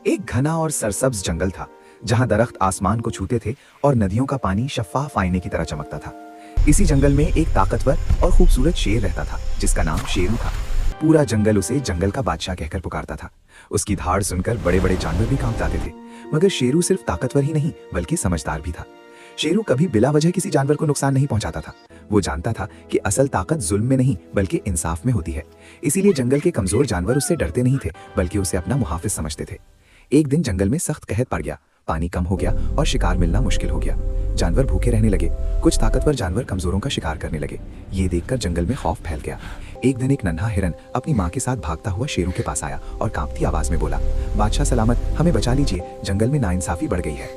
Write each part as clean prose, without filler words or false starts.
एक घना और सरसब्ज जंगल था जहां दरख्त आसमान को छूते थे और नदियों का पानी शफ्फाफ आईने की तरह चमकता था। इसी जंगल में एक ताकतवर और खूबसूरत शेर रहता था जिसका नाम शेरू था। पूरा जंगल उसे जंगल का बादशाह कहकर पुकारता था। उसकी धाड़ सुनकर बड़े बड़े जानवर भी कांप जाते थे, मगर शेरू सिर्फ ताकतवर ही नहीं बल्कि समझदार भी था। शेरू कभी बिला वजह किसी जानवर को नुकसान नहीं पहुंचाता था। वो जानता था कि असल ताकत जुल्म में नहीं बल्कि इंसाफ में होती है। इसीलिए जंगल के कमजोर जानवर उससे डरते नहीं थे बल्कि उसे अपना मुहाफिज समझते थे। एक दिन जंगल में सख्त कहत पड़ गया, पानी कम हो गया और शिकार मिलना मुश्किल हो गया। जानवर भूखे रहने लगे। कुछ ताकतवर जानवर कमजोरों का शिकार करने लगे। ये देखकर जंगल में खौफ फैल गया। एक दिन एक नन्हा हिरन अपनी माँ के साथ भागता हुआ शेरू के पास आया और कांपती आवाज में बोला, बादशाह सलामत, हमें बचा लीजिए, जंगल में नाइंसाफी बढ़ गई है।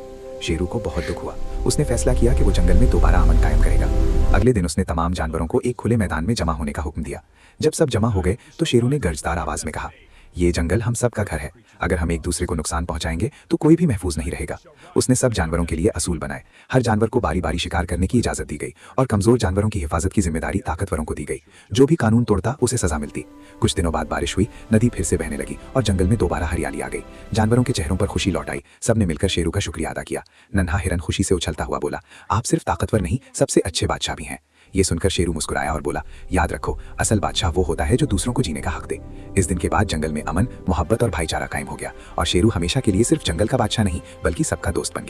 शेरू को बहुत दुख हुआ। उसने फैसला किया कि वो जंगल में दोबारा अमन कायम करेगा। अगले दिन उसने तमाम जानवरों को एक खुले मैदान में जमा होने का हुक्म दिया। जब सब जमा हो गए तो शेरू ने गर्जदार आवाज में कहा, ये जंगल हम सब का घर है। अगर हम एक दूसरे को नुकसान पहुंचाएंगे तो कोई भी महफूज नहीं रहेगा। उसने सब जानवरों के लिए असूल बनाए। हर जानवर को बारी बारी शिकार करने की इजाजत दी गई और कमजोर जानवरों की हिफाजत की जिम्मेदारी ताकतवरों को दी गई। जो भी कानून तोड़ता उसे सजा मिलती। कुछ दिनों बाद बारिश हुई, नदी फिर से बहने लगी और जंगल में दोबारा हरियाली आ गई। जानवरों के चेहरों पर खुशी लौट आई। सबने मिलकर शेरू का शुक्रिया अदा किया। नन्हा हिरन खुशी से उछलता हुआ बोला, आप सिर्फ ताकतवर नहीं, सबसे अच्छे बादशाह भी हैं। ये सुनकर शेरू मुस्कुराया और बोला, याद रखो, असल बादशाह वो होता है जो दूसरों को जीने का हक दे। इस दिन के बाद जंगल में अमन, मोहब्बत और भाईचारा कायम हो गया और शेरू हमेशा के लिए सिर्फ जंगल का बादशाह नहीं बल्कि सबका दोस्त बन गया।